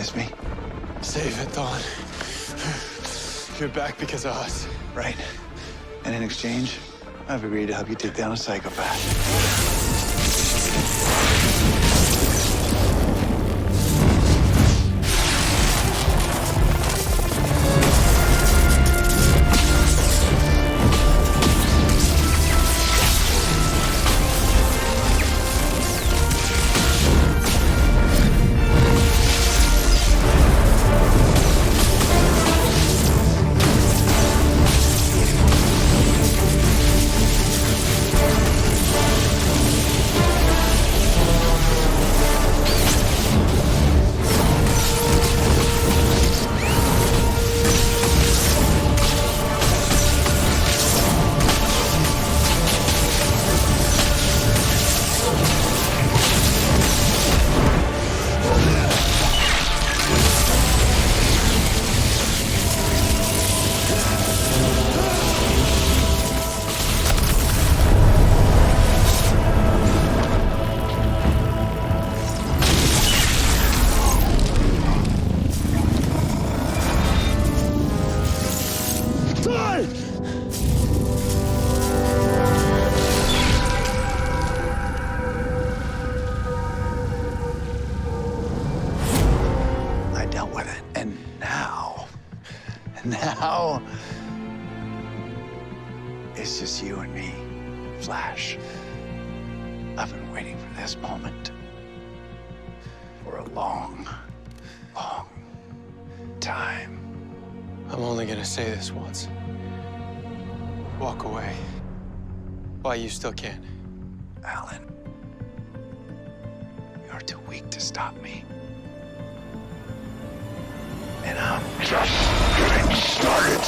miss me? Save it, Dawn. You're back because of us. Right. And in exchange, I've agreed to help you take down a psychopath. I dealt with it, and now, it's just you and me, Flash. I've been waiting for this moment for a long, long time. I'm only gonna say this once. Walk away. While you still can. Alan, you're too weak to stop me. And I'm just getting started.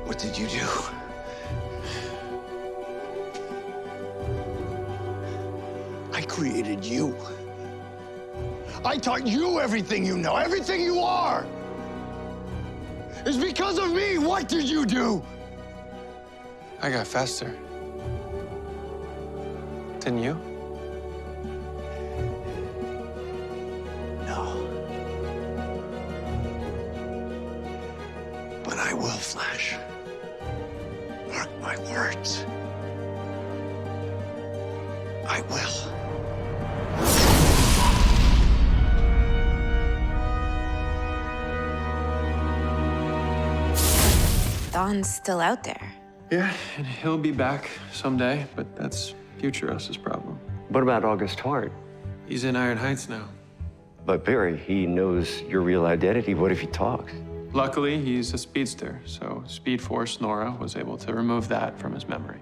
What did you do? I created you. I taught you everything you know, everything you are. It's because of me. What did you do? I got faster. Didn't you? No. But I will, Flash. Mark my words. I will. Dawn's still out there. Yeah, and he'll be back someday, but that's future us's problem. What about August Hart? He's in Iron Heights now. But Barry, he knows your real identity. What if he talks? Luckily, he's a speedster, so Speed Force Nora was able to remove that from his memory.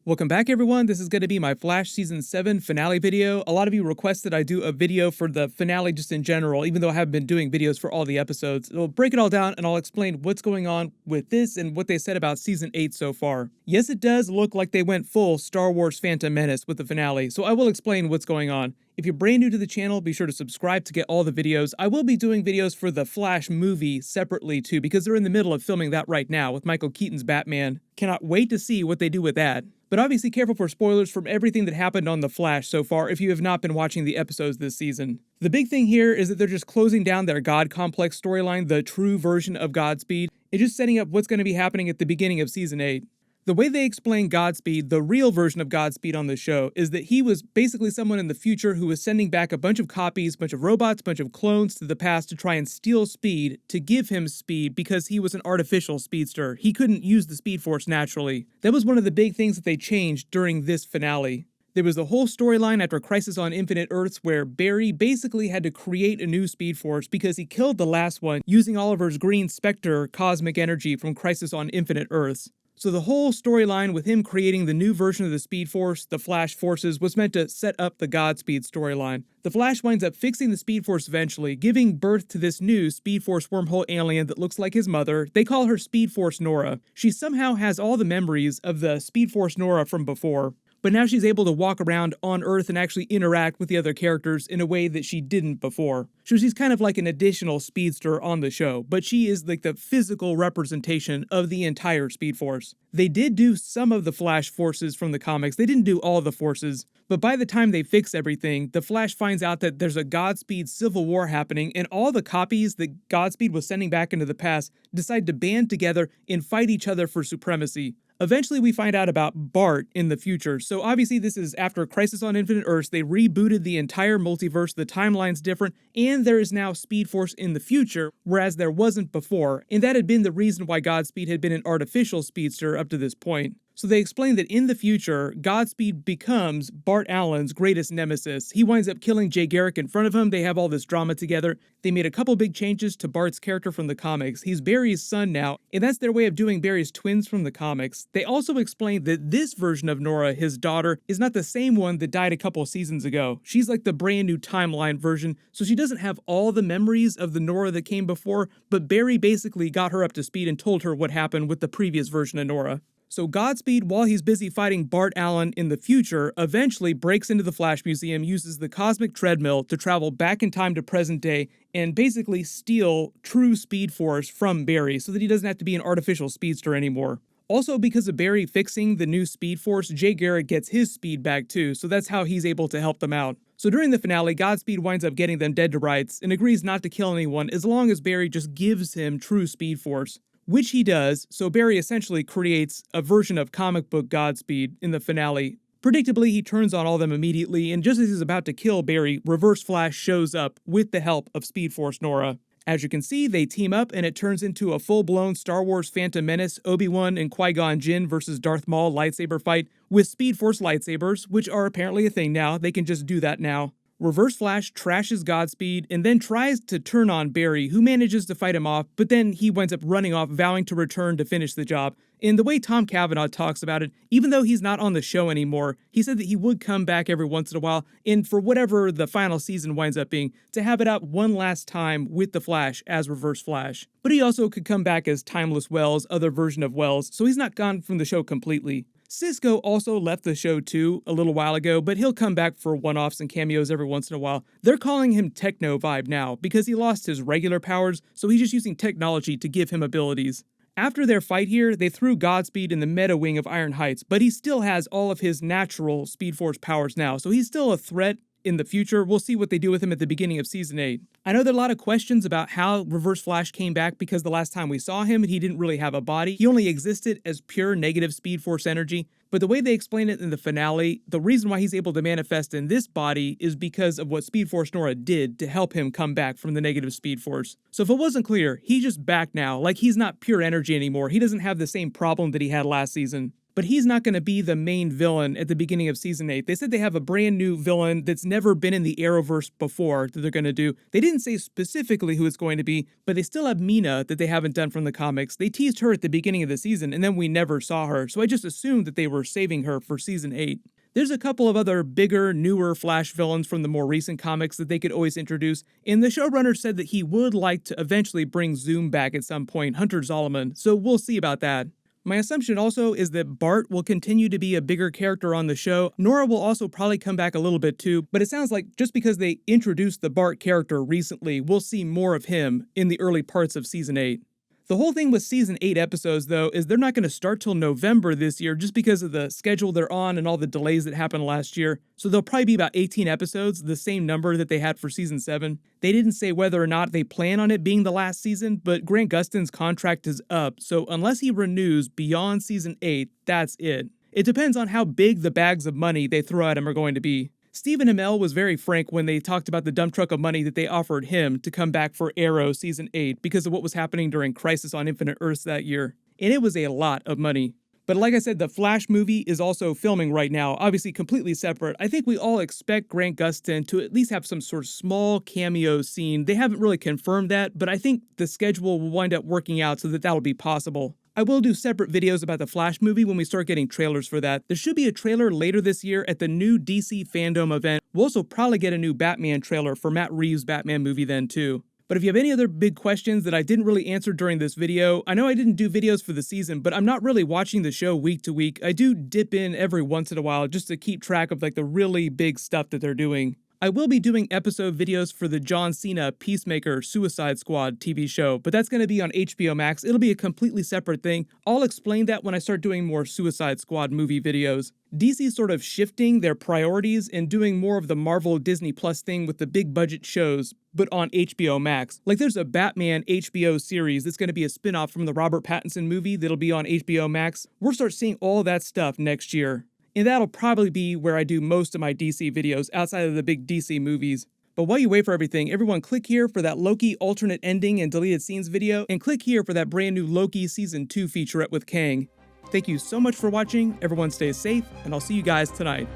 Welcome back, everyone. This is going to be my Flash Season 7 finale video. A lot of you requested I do a video for the finale just in general, even though I haven't been doing videos for all the episodes. I'll break it all down and I'll explain what's going on with this and what they said about Season 8 so far. Yes, it does look like they went full Star Wars Phantom Menace with the finale, so I will explain what's going on. If you're brand new to the channel, be sure to subscribe to get all the videos. I will be doing videos for the Flash movie separately too, because they're in the middle of filming that right now with Michael Keaton's Batman. Cannot wait to see what they do with that. But obviously careful for spoilers from everything that happened on The Flash so far if you have not been watching the episodes this season. The big thing here is that they're just closing down their God Complex storyline, the true version of Godspeed, and just setting up what's going to be happening at the beginning of Season 8. The way they explain Godspeed, the real version of Godspeed on the show, is that he was basically someone in the future who was sending back a bunch of copies, a bunch of robots, a bunch of clones to the past to try and steal Speed, to give him speed because he was an artificial speedster. He couldn't use the Speed Force naturally. That was one of the big things that they changed during this finale. There was the whole storyline after Crisis on Infinite Earths where Barry basically had to create a new Speed Force because he killed the last one using Oliver's green Spectre cosmic energy from Crisis on Infinite Earths. So the whole storyline with him creating the new version of the Speed Force, the Flash Forces, was meant to set up the Godspeed storyline. The Flash winds up fixing the Speed Force eventually, giving birth to this new Speed Force wormhole alien that looks like his mother. They call her Speed Force Nora. She somehow has all the memories of the Speed Force Nora from before, but now she's able to walk around on Earth and actually interact with the other characters in a way that she didn't before. So she's kind of like an additional speedster on the show, but she is like the physical representation of the entire Speed Force. They did do some of the Flash forces from the comics. They didn't do all the forces, but by the time they fix everything, the Flash finds out that there's a Godspeed civil war happening, and all the copies that Godspeed was sending back into the past decide to band together and fight each other for supremacy. Eventually, we find out about Bart in the future. So obviously, this is after Crisis on Infinite Earths. They rebooted the entire multiverse, the timeline's different, and there is now Speed Force in the future, whereas there wasn't before. And that had been the reason why Godspeed had been an artificial speedster up to this point. So they explain that in the future, Godspeed becomes Bart Allen's greatest nemesis. He winds up killing Jay Garrick in front of him. They have all this drama together. They made a couple big changes to Bart's character from the comics. He's Barry's son now, and that's their way of doing Barry's twins from the comics. They also explained that this version of Nora, his daughter, is not the same one that died a couple seasons ago. She's like the brand new timeline version, so she doesn't have all the memories of the Nora that came before, but Barry basically got her up to speed and told her what happened with the previous version of Nora. So Godspeed, while he's busy fighting Bart Allen in the future, eventually breaks into the Flash Museum, uses the Cosmic Treadmill to travel back in time to present day, and basically steal true Speed Force from Barry so that he doesn't have to be an artificial speedster anymore. Also, because of Barry fixing the new Speed Force, Jay Garrick gets his speed back too, so that's how he's able to help them out. So during the finale, Godspeed winds up getting them dead to rights and agrees not to kill anyone as long as Barry just gives him true Speed Force. Which he does, so Barry essentially creates a version of comic book Godspeed in the finale. Predictably, he turns on all of them immediately, and just as he's about to kill Barry, Reverse Flash shows up with the help of Speed Force Nora. As you can see, they team up and it turns into a full-blown Star Wars Phantom Menace, Obi-Wan and Qui-Gon Jinn versus Darth Maul lightsaber fight with Speed Force lightsabers, which are apparently a thing now. They can just do that now. Reverse Flash trashes Godspeed and then tries to turn on Barry, who manages to fight him off, but then he winds up running off, vowing to return to finish the job. In the way Tom Cavanaugh talks about it, even though he's not on the show anymore, he said that he would come back every once in a while, and for whatever the final season winds up being, to have it out one last time with the Flash as Reverse Flash. But he also could come back as Timeless Wells, other version of Wells, so he's not gone from the show completely. Cisco also left the show too a little while ago, but he'll come back for one-offs and cameos every once in a while. They're calling him Techno Vibe now because he lost his regular powers, so he's just using technology to give him abilities. After their fight here, they threw Godspeed in the meta wing of Iron Heights, but he still has all of his natural Speed Force powers now, so he's still a threat in the future. We'll see what they do with him at the beginning of Season 8. I know there are a lot of questions about how Reverse Flash came back because the last time we saw him, he didn't really have a body. He only existed as pure negative Speed Force energy. But the way they explain it in the finale, the reason why he's able to manifest in this body is because of what Speed Force Nora did to help him come back from the negative Speed Force. So if it wasn't clear, he's just back now. Like, he's not pure energy anymore. He doesn't have the same problem that he had last season. But he's not going to be the main villain at the beginning of Season 8. They said they have a brand new villain that's never been in the Arrowverse before that they're going to do. They didn't say specifically who it's going to be, but they still have Mina that they haven't done from the comics. They teased her at the beginning of the season, and then we never saw her, so I just assumed that they were saving her for Season 8. There's a couple of other bigger, newer Flash villains from the more recent comics that they could always introduce, and the showrunner said that he would like to eventually bring Zoom back at some point, Hunter Zolomon, so we'll see about that. My assumption also is that Bart will continue to be a bigger character on the show. Nora will also probably come back a little bit too, but it sounds like just because they introduced the Bart character recently, we'll see more of him in the early parts of Season 8. The whole thing with Season 8 episodes, though, is they're not going to start till November this year just because of the schedule they're on and all the delays that happened last year. So there'll probably be about 18 episodes, the same number that they had for Season 7. They didn't say whether or not they plan on it being the last season, but Grant Gustin's contract is up, so unless he renews beyond Season 8, that's it. It depends on how big the bags of money they throw at him are going to be. Stephen Amell was very frank when they talked about the dump truck of money that they offered him to come back for Arrow Season 8 because of what was happening during Crisis on Infinite Earths that year. And it was a lot of money. But like I said, the Flash movie is also filming right now, obviously completely separate. I think we all expect Grant Gustin to at least have some sort of small cameo scene. They haven't really confirmed that, but I think the schedule will wind up working out so that that'll be possible. I will do separate videos about the Flash movie when we start getting trailers for that. There should be a trailer later this year at the new DC Fandom event. We'll also probably get a new Batman trailer for Matt Reeves' Batman movie then too. But if you have any other big questions that I didn't really answer during this video, I know I didn't do videos for the season, but I'm not really watching the show week to week. I do dip in every once in a while just to keep track of like the really big stuff that they're doing. I will be doing episode videos for the John Cena Peacemaker Suicide Squad TV show, but that's going to be on HBO Max. It'll be a completely separate thing. I'll explain that when I start doing more Suicide Squad movie videos. DC's sort of shifting their priorities and doing more of the Marvel Disney Plus thing with the big budget shows, but on HBO Max. Like there's a Batman HBO series that's going to be a spin-off from the Robert Pattinson movie that'll be on HBO Max. We'll start seeing all that stuff next year. And that'll probably be where I do most of my DC videos outside of the big DC movies. But while you wait for everything, everyone click here for that Loki alternate ending and deleted scenes video, and click here for that brand new Loki Season 2 featurette with Kang. Thank you so much for watching, everyone stay safe, and I'll see you guys tonight.